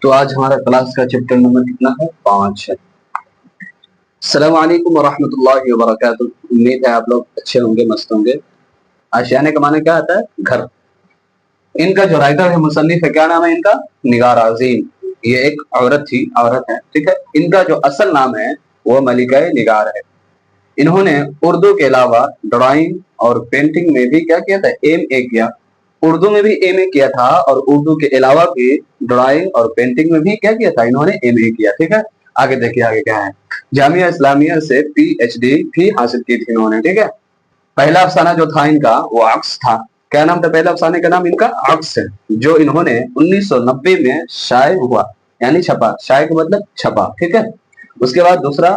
तो आज हमारा क्लास का चैप्टर नंबर कितना है? 5 है। अस्सलाम वालेकुम वरहमतुल्लाहि वबरकातुहू। उम्मीद है आप लोग अच्छे होंगे, मस्त होंगे। आशियाने का माने क्या आता है? घर। इनका जो राइटर है, मुसन्निफ है, क्या नाम है इनका? निगार आज़ीम। ये एक औरत थी, औरत है, ठीक है। इनका जो असल नाम है वो मलिका निगार है। इन्होंने उर्दू के अलावा ड्राइंग और पेंटिंग में भी क्या किया था? एमए किया। उर्दू में भी एमए किया था और उर्दू के अलावा भी ड्राइंग और पेंटिंग में भी क्या किया था? इन्होंने एमए किया, ठीक है। आगे देखिए आगे क्या है। जामिया इस्लामिया से पीएचडी भी हासिल की थी इन्होंने, ठीक है। पहला अफसाना जो था इनका वो अक्स था। क्या नाम था पहला अफसाने का? नाम इनका अक्स है, जो इन्होंने 1990 में शाये हुआ, यानी छपा। शाये का मतलब छपा, ठीक है। उसके बाद दूसरा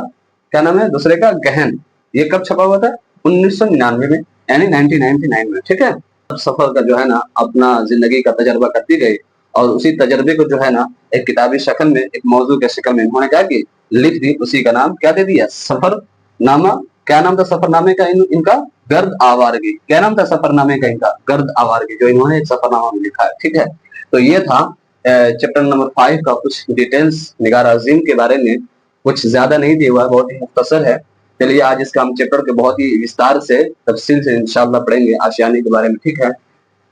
क्या नाम है दूसरे का? गहन। ये कब छपा हुआ था? 1999 में, यानी 1999 में, ठीक है। सफर का जो है ना अपना जिंदगी का तजर्बा करती गई और उसी तजर्बे को जो है ना एक किताबी शक्ल में, एक मौजू के शक्ल में इन्होंने क्या की? लिख दी। उसी का नाम क्या दे दिया? सफरनामा। क्या नाम था सफरनामे का? इनका गर्द आवारगी। क्या नाम था सफरनामे का इनका? गर्द आवारगी, जो इन्होंने एक सफरनामा में लिखा है, ठीक है। तो ये था चैप्टर नंबर 5 का कुछ डिटेल्स निगार आज़ीम के बारे में। कुछ ज्यादा नहीं दिया हुआ, बहुत ही मुख्तसर है। चलिए आज इसका हम चैप्टर के बहुत ही विस्तार से, तफसील से इंशाअल्लाह पढ़ेंगे आशियाने के बारे में, ठीक है।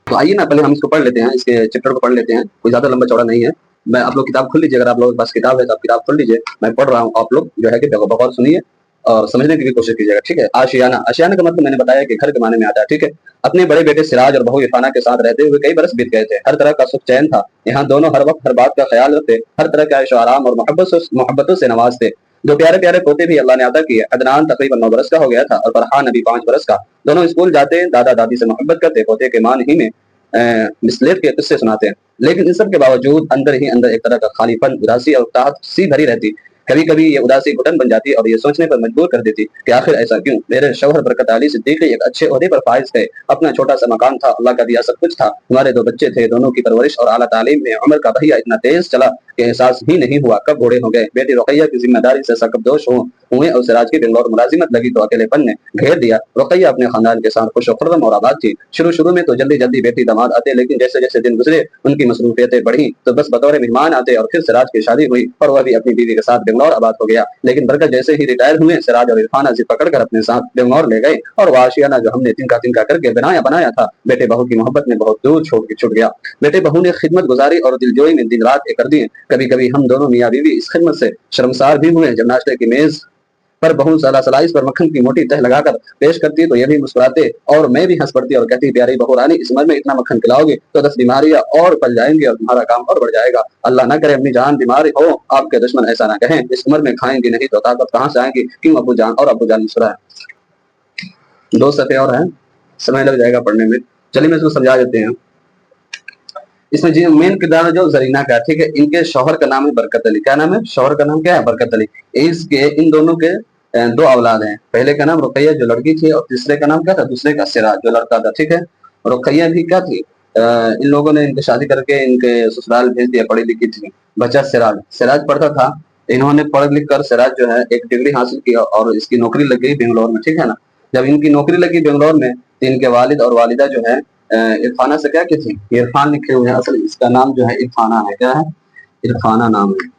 तो आइए ना पहले हम इसको पढ़ लेते हैं, इसके चैप्टर को पढ़ लेते हैं। कोई ज्यादा लंबा चौड़ा नहीं है। मैं आप लोग किताब खोल लीजिए, अगर आप लोगों के पास किताब है तो आप किताब खोल लीजिए। मैं पढ़ रहा हूँ, आप लोग जो है कि बगौर सुनिए और समझने की भी कोशिश कीजिएगा, ठीक है। आशियाना, आशियाना का मतलब मैंने बताया कि घर के माने में आता है, ठीक है। अपने बड़े बेटे सिराज और बहू इरफाना के साथ रहते हुए कई बरस बीत गए थे। हर तरह का सुख चैन था। यहाँ दोनों हर वक्त हर बात का ख्याल रखते, हर तरह के ऐशो आराम और मोहब्बतों से नवाजते। दो प्यारे प्यारे पोते भी अल्लाह ने अता किए। अदनान तकरीबन 9 बरस का हो गया था और फरहान अभी 5 बरस का। दोनों स्कूल जाते, दादा दादी से मोहब्बत करते, पोते के मान ही में मिसलेट के किस्से सुनाते हैं। लेकिन इन सब के बावजूद अंदर ही अंदर एक तरह का खालीपन, उदासी और ताहत सी भरी रहती। कभी कभी ये उदासी घुटन बन जाती और ये सोचने पर मजबूर कर देती कि आखिर ऐसा क्यों। मेरे शौहर बरकत अली सिद्दीकी एक अच्छे ओहदे पर फाइज थे। अपना छोटा सा मकान था, अल्लाह का दिया सब कुछ था। हमारे 2 बच्चे थे, दोनों की परवरिश और आला तालीम में उम्र का बहिया इतना तेज चला कि एहसास ही नहीं हुआ कब बूढ़े हो गए। बेटी रुकैया की जिम्मेदारी से सकबदोश हुए और सिराज की बेंगलौर मुलाजिमत लगी तो अकेलेपन ने घेर दिया। रुकैया अपने खानदान के साथ खुश खुर्रम और आबाद थी। शुरू में तो जल्दी जल्दी बेटी दामाद आते, लेकिन जैसे जैसे दिन गुजरे उनकी मसरूफियतें बढ़ी तो बस बतौर मेहमान आते और फिर सिराज की शादी हुई और वह भी अपनी बीवी के साथ बेंगलौर आबाद हो गया। लेकिन बरकत जैसे ही रिटायर हुए, सिराज और इरफाना जिद पकड़कर अपने साथ बेंगलौर ले गए और वह आशियाना जो हमने तिनका तिनका करके बनाया था, बेटे बहू की मोहब्बत में बहुत दूर छूट गया। बेटे बहू ने खिदमत गुजारी और दिलजोई में दिन रात एक कर दिए। कभी कभी हम दोनों मियाँ बीवी इस खिदमत से शर्मसार भी हुए। जब नाश्ते की मेज पर बहू सलाइस पर मक्खन की मोटी तह लगाकर पेश करती तो ये भी मुस्कुराते और मैं भी हंस पड़ती और कहती, प्यारी बहू रानी, इस उम्र में इतना मक्खन खिलाओगे तो 10 बीमारियां और पल जाएंगी और तुम्हारा काम और बढ़ जाएगा। अल्लाह ना करे अपनी जान बीमार हो, आपके दुश्मन ऐसा ना कहें, इस उम्र में खाएंगी नहीं तो ताकत कहाँ से आएंगी। क्यों अब्बू जान? और अब्बू जान मुस्कुराए। 2 सफ़े और हैं, समय लग जाएगा पढ़ने में। चलिए मैं इसको समझा देते हैं। इसमें जी मेन किरदार जो जरीना का, ठीक है। इनके शौहर का नाम है बरकत अली। क्या नाम है? शौहर का नाम क्या है? बरकत अली। इसके इन दोनों के 2 औलाद हैं। पहले का नाम रुकैया जो लड़की थी और तीसरे का नाम क्या था? दूसरे का सिराज जो लड़का था, ठीक है। रुकैया भी क्या थी? इन लोगों ने इनकी शादी करके इनके ससुराल भेज दिया, पढ़ी लिखी थी। बचा सिराज। सिराज पढ़ता था। इन्होंने पढ़ लिख कर सिराज जो है एक डिग्री हासिल की और इसकी नौकरी लग गई बेंगलोर में, ठीक है ना। जब इनकी नौकरी लगी बेंगलोर में तो इनके वालिद और वालिदा जो है इरफाना से क्या थी? इरफान लिखे हुए हैं, असल इसका नाम जो है इरफाना है। क्या है? इरफाना नाम है।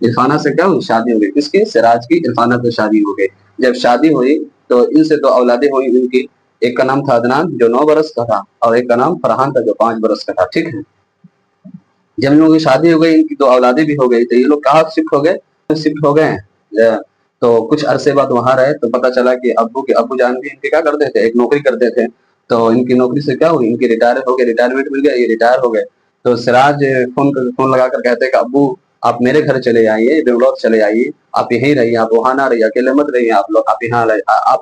इरफाना से क्या हुई? शादी हो गई। किसकी? सिराज की इरफाना से शादी हो गई। जब शादी हुई तो इनसे 2 औलादे हुई इनकी। एक का नाम था अदनान जो 9 बरस का था और एक का नाम फरहान था जो 5 बरस का था, ठीक है। जब इन लोगों की शादी हो गई, इनकी 2 औलादे भी हो गई तो ये लोग कहाँ शिफ्ट हो गए? शिफ्ट हो गए। तो कुछ अरसे बाद वहां रहे तो पता चला कि अब्बू जान भी इनके क्या करते थे? एक नौकरी करते थे। तो इनकी नौकरी से क्या हुई? इनकी रिटायर हो गए, रिटायरमेंट मिल गया, ये रिटायर हो गए। तो सिराज फोन लगाकर कहते कि अब्बू आप मेरे घर चले आइए, बेंगलोर चले आइए, आप यहीं रहिए, आप वहां ना रहिए, अकेले मत रहिए आप लोग, आप यहाँ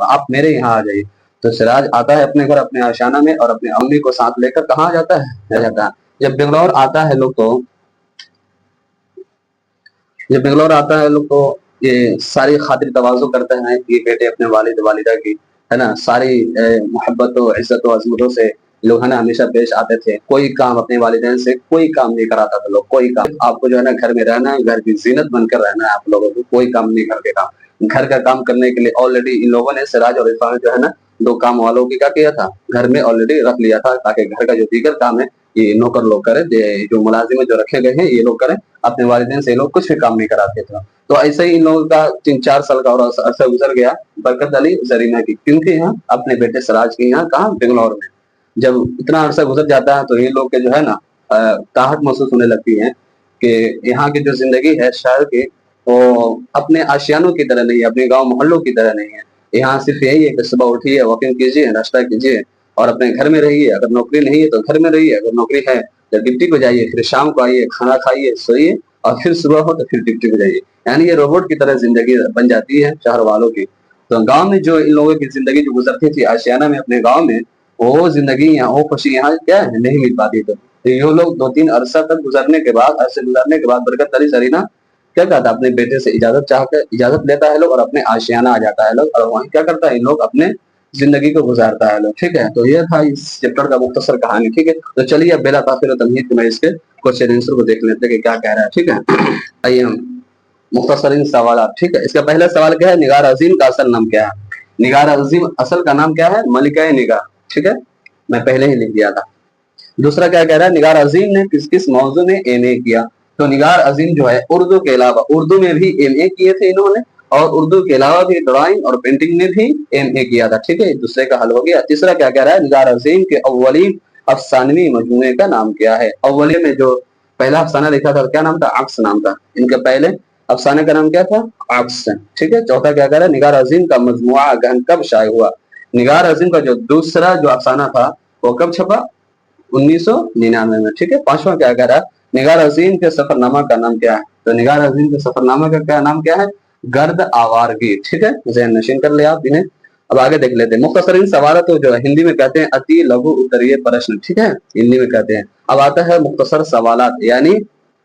आप मेरे यहाँ आ जाइए। तो सिराज आता है अपने घर, अपने आशाना में, और अपने अम्मी को साथ लेकर कहाँ जाता है? जाता है। जब बेंगलोर आता है लोग तो जब बेंगलोर आता है लोग तो ये सारी खातिर तवाज़ो करते हैं कि बेटे अपने वालिद वालिदा की, है ना, सारी मोहब्बत और इज्जत और अजमतों से लोग है ना हमेशा पेश आते थे। कोई काम अपने वालिदैन से कोई काम नहीं कराता था लोग, कोई काम। आपको जो है ना घर में रहना है, घर की जीनत बनकर रहना है आप लोगों को, कोई काम नहीं करके काम। घर का काम करने के लिए ऑलरेडी इन लोगों ने सिराज और इरफान जो है ना 2 काम वालों की क्या किया था? घर में ऑलरेडी रख लिया था ताकि घर का जो दीगर काम है ये नौकर लोग करें, जो मुलाजिम जो रखे गए हैं ये लोग करें, अपने वालिदैन से ये लोग कुछ भी काम नहीं कराते थे। तो ऐसे ही इन लोगों का 3-4 साल का और अरसा गुजर गया बरकत अली जरीना की, क्योंकि यहाँ अपने बेटे सिराज के यहाँ कहाँ बेंगलोर में। जब इतना अरसा गुजर जाता है तो ये लोग के जो है ना ताहट महसूस होने लगती है कि यहाँ की जो जिंदगी है शहर की, वो अपने आशियानों की तरह नहीं है, अपने गांव मोहल्लों की तरह नहीं है। यहाँ सिर्फ यही है कि सुबह उठिए, वॉकिंग कीजिए, नाश्ता कीजिए और अपने घर में रहिए। अगर नौकरी नहीं है तो घर में रहिए, अगर नौकरी है तो ड्यूटी को जाइए, फिर शाम को आइए, खाना खाइए, सोइए और फिर सुबह हो तो फिर ड्यूटी को जाइए। यानी ये रोबोट की तरह जिंदगी बन जाती है शहर वालों की। तो गांव में जो इन लोगों की जिंदगी जो गुजरती थी आशियाना में अपने गांव में, वो जिंदगी यहाँ, वो खुशी यहाँ क्या है नहीं मिल पाती। तो ये लोग 2-3 अरसा तक गुजरने के बाद बरकत अली जरीना क्या कहता है, अपने बेटे से इजाजत चाहकर इजाजत लेता है लोग और अपने आशियाना आ जाता है लोग, और वहीं क्या करता है इन लोग अपने जिंदगी को गुजारता है लोग। ठीक है, तो ये था इस चैप्टर का मुख्तसर कहानी। ठीक है, तो चलिए अब बेला ताखिर तमहीद में इसके क्वेश्चन आंसर को देख लेते हैं कि क्या कह रहा है। ठीक है, आइए हम मुख्तसरीन सवाल। ठीक है, इसका पहला सवाल क्या है, निगार अजीम का असल नाम क्या है। निगार अजीम असल का नाम क्या है, मलिका निगार। ठीक है, मैं पहले ही लिख दिया था। दूसरा क्या कह रहा है, निगार अजीम ने किस किस मौजू में एमए किया। तो निगार अजीम जो है उर्दू के अलावा, उर्दू में भी एमए किए थे इन्होंने, और उर्दू के अलावा भी ड्राइंग और पेंटिंग में भी एमए किया था। ठीक है, दूसरे का हल हो गया। तीसरा क्या कह रहा है, निगार अजीम के अव्वली अफसानवी मजमूए का नाम क्या है। अव्वली में जो पहला अफसाना लिखा था क्या नाम था, अक्स नाम था। इनके पहले अफसाने का नाम क्या था, अक्स। ठीक है, चौथा क्या कह रहा है, निगार अजीम का मजमुआ गहन कब शाये हुआ। निगार अजीम का जो दूसरा जो अफसाना था वो कब छपा, 1999 में। ठीक है, पांचवा क्या कह रहा है, निगार अजीम के सफरनामा का नाम क्या है। तो निगार अजीम के सफरनामा का क्या नाम क्या है, गर्द आवारगी। ठीक है, ज़हन नशीन कर ले आप इन्हें। अब आगे देख लेते हैं मुख्तसरीन सवाल, तो जो हिंदी में कहते हैं अति लघु उत्तरीय प्रश्न। ठीक है, हिंदी में कहते हैं। अब आता है मुख्तसर सवालात यानी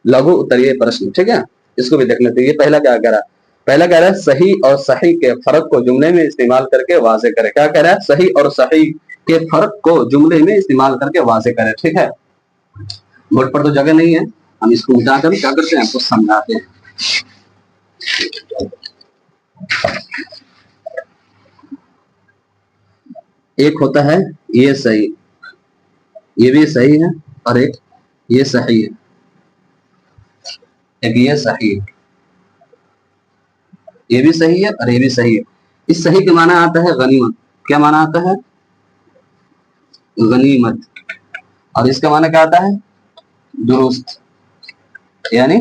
लघु उत्तरीय प्रश्न। ठीक है, इसको भी देख लेते हैं। ये पहला क्या कह रहा है, पहला कह रहा है सही और सही के फर्क को जुमले में इस्तेमाल करके वाजे करें। क्या कह रहा है, सही और सही के फर्क को जुमले में इस्तेमाल करके वाजे करें। ठीक है, बोर्ड पर तो जगह नहीं है, हम इसको मिटाकर क्या करते हैं, आपको समझाते हैं। एक होता है ये सही, ये भी सही है, और एक ये सही है, एक ये सही है, ये भी सही है और ये भी सही है। इस सही के माना आता है गनीमत। क्या माना आता है, गनीमत। और इसका माना क्या आता है, दुरुस्त, यानी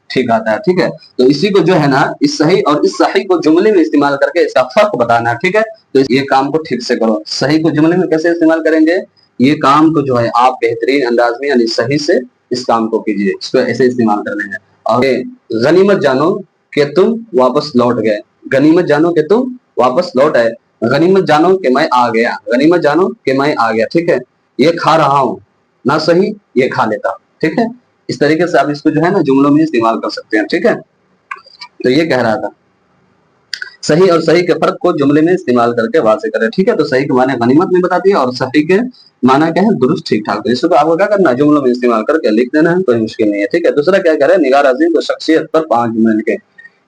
ठीक आता है। ठीक है, तो इसी को जो है ना, इस सही और इस सही को जुमले में इस्तेमाल करके इसका फर्क बताना है। ठीक है, तो ये काम को ठीक से करो। सही को जुमले में कैसे इस्तेमाल करेंगे, ये काम को जो है आप बेहतरीन अंदाज में यानी सही से इस काम को कीजिए, इसको ऐसे इस्तेमाल करने हैं। और गनीमत जानो कि तुम वापस लौट गए, गनीमत जानो कि तुम वापस लौट आए, गनीमत जानो कि मैं आ गया, गनीमत जानो कि मैं आ गया। ठीक है, ये खा रहा हूं ना, सही ये खा लेता। ठीक है, इस तरीके से आप इसको जो है ना जुमलों में इस्तेमाल कर सकते हैं। ठीक है, तो ये कह रहा था सही और सही के फर्क को जुमले में इस्तेमाल करके वाज़ेह करें। ठीक है, तो सही के माने गनीमत में बता दिया और सही के माना क्या है, दुरुस्त ठीक ठाक। तो इसको आपको क्या करना है, जुमलों में इस्तेमाल करके लिख देना है, कोई मुश्किल नहीं है। ठीक है, दूसरा क्या कह रहे हैं, निगार अजीम को शख्सियत पर 5 जुमले लिखे।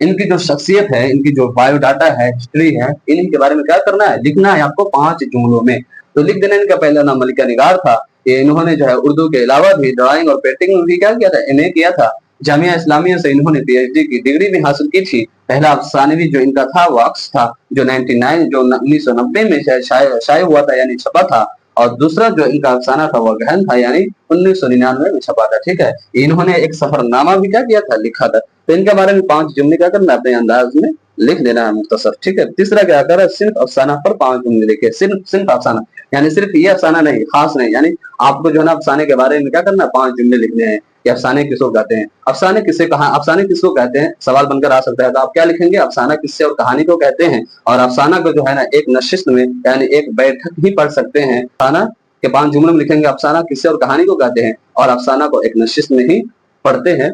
इनकी जो शख्सियत है, इनकी जो बायोडाटा है, हिस्ट्री है, इनके बारे में क्या करना है, लिखना है आपको 5 जुमलों में। तो लिख देना, इनका पहला नाम मलिका निगार था। ये इन्होंने जो है उर्दू के अलावा भी ड्राइंग और पेंटिंग में भी क्या किया था, एमए किया था। जामिया इस्लामिया से इन्होंने पीएचडी की डिग्री भी हासिल की थी। पहला अफसानवी जो इनका था वो अक्स था, जो 1990 में शाये हुआ था, यानी छपा था। और दूसरा जो इनका अफसाना था वो गहन था, यानी 1999 में छपा था। ठीक है, इन्होंने एक सफरनामा भी क्या किया था, लिखा था। तो इनके बारे में 5 जुमले क्या करना, अपने अंदाज में लिख देना है मुख्तसर। ठीक है, तीसरा क्या कर रहा है, सिर्फ अफसाना पर 5 जुमले लिखे। सिर्फ अफसाना यानी सिर्फ ये अफसाना नहीं, खास नहीं, यानी आपको जो है ना अफसाने के बारे में क्या करना है, 5 जुमले लिखने हैं। कि अफसाने किसको कहते हैं, अफसाने किससे कहा, अफसाने किसको कहते हैं, सवाल बनकर आ सकता है। तो आप क्या लिखेंगे, अफसाना किससे और कहानी को कहते हैं। और अफसाना को जो है ना एक नशिस्त में यानी एक बैठक ही पढ़ सकते हैं। अफसाना के 5 जुमले में लिखेंगे अफसाना किससे और कहानी को कहते हैं, और अफसाना को एक नशिस्त में ही पढ़ते हैं।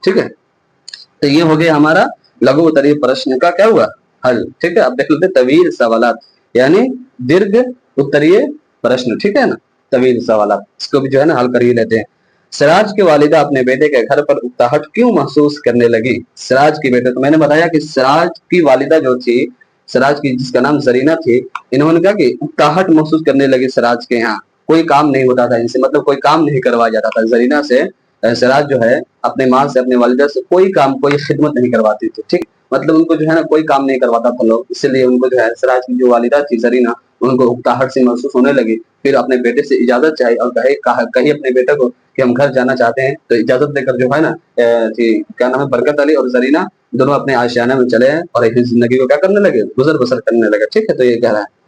ठीक है, तो ये हो गया हमारा लघु उत्तरीय प्रश्न का क्या हुआ, हल। ठीक है, अब देख लेते तवील सवालात यानी दीर्घ उत्तरीय प्रश्न। ठीक है ना, तवील सवालात, इसको भी जो है ना हल कर ही लेते हैं। सिराज की वालिदा अपने बेटे के घर पर उकताहट क्यों महसूस करने लगी। सिराज की बेटे, तो मैंने बताया कि सिराज की वालिदा जो थी, सिराज की जिसका नाम जरीना थी, इन्होंने कहा कि उकताहट महसूस करने लगी सिराज के यहाँ। کوئی کام نہیں ہوتا تھا ان سے، مطلب کوئی کام نہیں کروایا جاتا تھا زرینہ سے. سراج جو ہے اپنے ماں سے اپنے والدہ سے کوئی کام کوئی خدمت نہیں کرواتی تھی. ٹھیک، مطلب ان کو جو ہے نا کوئی کام نہیں کرواتا تھا لوگ، اسی لیے ان کو جو ہے سراج کی جو والدہ تھی زرینہ ان کو اکتاہٹ سی محسوس ہونے لگی. پھر اپنے بیٹے سے اجازت چاہی اور کہی اپنے بیٹے کو کہ ہم گھر جانا چاہتے ہیں. تو اجازت دے کر جو ہے نا کیا نام ہے برکت علی اور زرینہ دونوں اپنے آشیانہ میں چلے ہیں اور ایک زندگی کو کیا کرنے لگے، گزر بسر کرنے لگے. ٹھیک ہے، تو یہ کہہ رہا ہے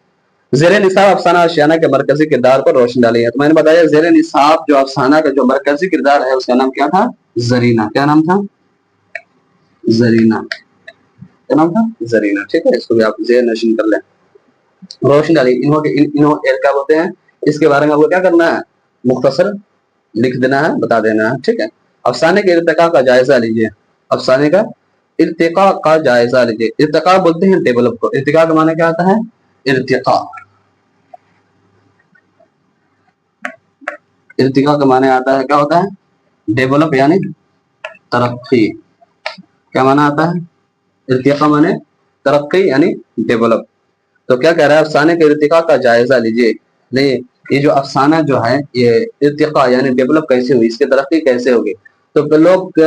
زیر نصاب افسانہ آشیانہ کے مرکزی کردار پر روشنی ڈالی ہے. تو میں نے بتایا زیر نصاب جو افسانہ کا جو مرکزی کردار ہے اس کا نام کیا تھا؟ زرینہ. کیا نام تھا؟ زرینہ. کیا نام تھا؟ زرینہ. ٹھیک ہے، اس کو بھی آپ زیر نشین کر لیں. روشنی ڈالی انہوں کیا بولتے ہیں، اس کے بارے میں آپ کو کیا کرنا ہے، مختصر لکھ دینا ہے، بتا دینا ہے. ٹھیک ہے، افسانے کے ارتقاء کا جائزہ لیجیے. افسانے کا ارتقاء کا جائزہ لیجیے. ارتقاء بولتے ہیں ڈیولپ کو. ارتقاء کا معنی کیا آتا ہے؟ ارتقاء. ارتقاء کا معنی آتا ہے، کیا ہوتا ہے؟ ڈیولپ یعنی ترقی. کیا معنی آتا ہے؟ ارتقاء معنی ترقی یعنی ڈیولپ. تو کیا کہہ رہا ہے، افسانے کے ارتقاء کا جائزہ لیجیے. نہیں، یہ جو افسانہ جو ہے یہ ارتقاء یعنی ڈیولپ کیسے ہوئی، اس کی ترقی کیسے ہوگی. تو لوگ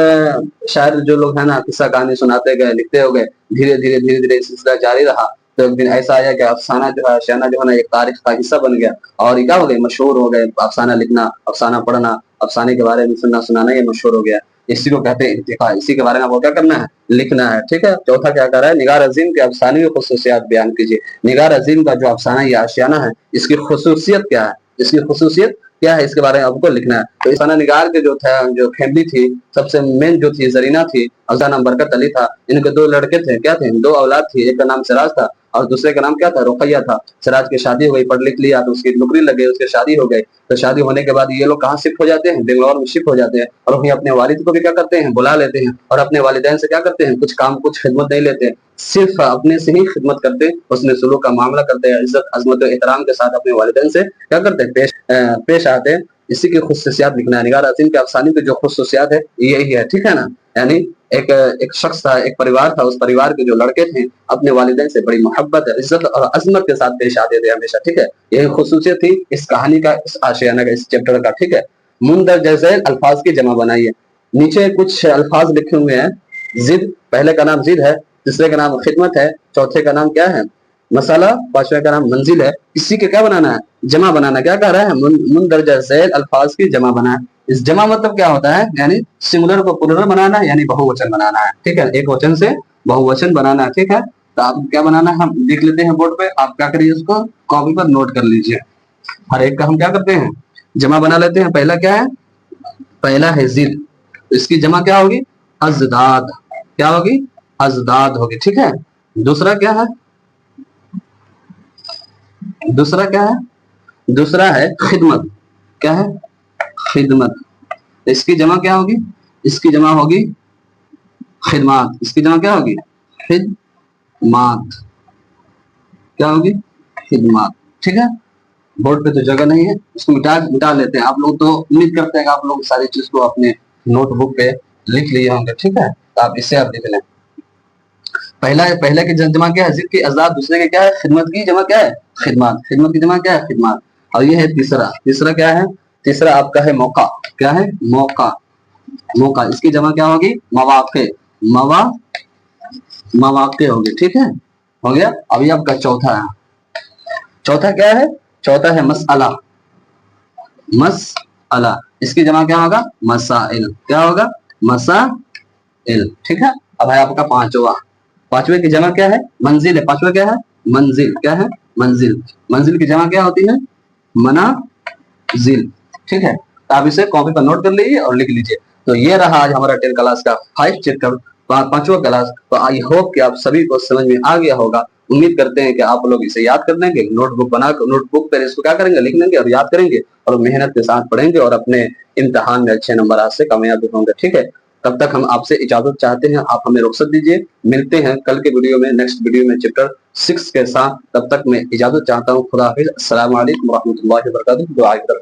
شاعر جو لوگ ہیں نا قصہ کہانی سناتے گئے، لکھتے ہو گئے، دھیرے دھیرے سلسلہ جاری رہا. تو ایک دن ایسا آیا کہ افسانہ جو ہے آشیانہ جو ہے نا ایک تاریخ کا حصہ بن گیا اور کیا ہو گئے، مشہور ہو گئے. افسانہ لکھنا، افسانہ پڑھنا، افسانے کے بارے میں سننا سنانا یہ مشہور ہو گیا. اسی کو کہتے ہیں ارتقاء. اسی کے بارے میں آپ کو کیا کرنا ہے، لکھنا ہے. ٹھیک ہے، چوتھا کیا کر رہا ہے، نگار عظیم کے افسانے کی خصوصیات بیان کیجیے. نگار عظیم کا جو افسانہ یہ آشیانہ ہے اس کی خصوصیت کیا ہے، اس کی خصوصیت کیا ہے، اس کے بارے میں آپ کو لکھنا ہے. تو افسانہ نگار کے جو تھا جو فیملی تھی سب سے مین جو تھی زرینہ تھی، اس کا نام برکت علی تھا. ان کے 2 لڑکے تھے، کیا تھے، 2 اولاد تھی. ایک کا نام سراج تھا اور دوسرے کا نام کیا تھا، رقیہ تھا. سراج کی شادی ہو گئی، پڑھ لکھ لیا تو اس کی نوکری لگ گئی، اس کی شادی ہو گئی. تو شادی ہونے کے بعد یہ لوگ کہاں شفٹ ہو جاتے ہیں، بنگلور میں شفٹ ہو جاتے ہیں اور وہیں اپنے والد کو بھی کیا کرتے ہیں، بلا لیتے ہیں اور اپنے والدین سے کیا کرتے ہیں، کچھ کام کچھ خدمت نہیں لیتے، صرف اپنے سے ہی خدمت کرتے، اس نے سلوک کا معاملہ کرتے ہیں، عزت عظمت و احترام کے ساتھ اپنے والدین سے کیا کرتے ہیں، پیش آتے ہیں. اسی کی خصوصیات لکھنا ہے. نگار عظیم کے افسانے کی جو خصوصیات ہے یہی ہے. ٹھیک ہے نا، یعنی ایک شخص تھا، ایک پریوار تھا، اس پریوار کے جو لڑکے تھے اپنے والدین سے بڑی محبت عزت اور عظمت کے ساتھ پیش آتے تھے ہمیشہ. ٹھیک ہے، یہی خصوصیت تھی اس کہانی کا، اس آشیانہ کا، اس چیپٹر کا. ٹھیک ہے، مندرجہ ذیل الفاظ کی جمع بنائیے. نیچے کچھ الفاظ لکھے ہوئے ہیں. ضد، پہلے کا نام ضد ہے، تیسرے کا نام خدمت ہے، چوتھے کا نام کیا ہے، مسئلہ، پانچویں کا نام منزل ہے. اسی کے کیا بنانا ہے، جمع بنانا. کیا کہہ رہا ہے، مندرجہ ذیل الفاظ کی جمع بنائے. اس جمع مطلب کیا ہوتا ہے، یعنی سنگولر کو پلورل بنانا ہے، یعنی بہووچن بنانا ہے. ٹھیک ہے، ایک وچن سے بہووچن بنانا ہے. ٹھیک ہے، تو آپ کیا بنانا ہے، ہم لکھ لیتے ہیں بورڈ پہ، آپ کیا کریے اس کو کاپی پر نوٹ کر لیجئے. ہر ایک کا ہم کیا کرتے ہیں، جمع بنا لیتے ہیں. پہلا کیا ہے، پہلا ہے ضد، اس کی جمع کیا ہوگی، ازداد. کیا ہوگی، ازداد ہوگی. ٹھیک ہے، دوسرا کیا ہے، دوسرا کیا ہے، دوسرا ہے خدمت. کیا ہے، خدمت. اس کی جمع کیا ہوگی، اس کی جمع ہوگی خدمات. اس کی جمع کیا ہوگی، خدمات. کیا ہوگی، خدمات. ٹھیک ہے، بورڈ پہ تو جگہ نہیں ہے، اس کو مٹا لیتے ہیں. آپ لوگ تو امید کرتے ہیں کہ آپ لوگ ساری چیز کو اپنے نوٹ بک پہ لکھ لیے ہوں گے. ٹھیک ہے، تو آپ اس سے آپ لکھ لیں. پہلے کی جمع کیا ہے، ضد کی ازداد. دوسرے کے کیا ہے، خدمت کی جمع کیا ہے، خدمات. خدمت کی جمع کیا ہے، خدمات. اور یہ ہے تیسرا کیا ہے، تیسرا آپ کا ہے موقع. کیا ہے، موقع. موقع، اس کی جمع کیا ہوگی، مواقع. مواقع ہوگی. ٹھیک ہے، ہو گیا. ابھی آپ کا چوتھا ہے. چوتھا کیا ہے، چوتھا ہے مسئلہ. مسئلہ، اس کی جمع کیا ہوگا، مسائل. کیا ہوگا، مسائل. ٹھیک ہے، اب ہے آپ کا پانچواں. پانچویں کی جمع کیا ہے، منزل ہے. پانچواں کیا ہے، منزل. کیا ہے، منزل. منزل کی جمع کیا ہوتی ہے، منازل. ٹھیک ہے، تو آپ اسے کاپی پر نوٹ کر لیجیے اور لکھ لیجیے. تو یہ رہا آج ہمارا 10 کلاس کا 5 چیپٹر، 5واں کلاس. تو آئی ہوپ کہ آپ سبھی کو سمجھ میں آ گیا ہوگا. امید کرتے ہیں کہ آپ لوگ اسے یاد کر لیں گے، نوٹ بک بنا کر نوٹ بک پر اس کو کیا کریں گے، لکھ لیں گے اور یاد کریں گے اور محنت کے ساتھ پڑھیں گے اور اپنے امتحان میں اچھے نمبرات سے کامیاب ہوں گے. ٹھیک ہے، تب تک ہم آپ سے اجازت چاہتے ہیں، آپ ہمیں رخصت دیجیے. ملتے ہیں کل کے ویڈیو میں، نیکسٹ ویڈیو میں چیپٹر 6 کے ساتھ. تب تک میں اجازت چاہتا ہوں. خدا حافظ. السلام علیکم ورحمۃ اللہ وبرکاتہ. دعا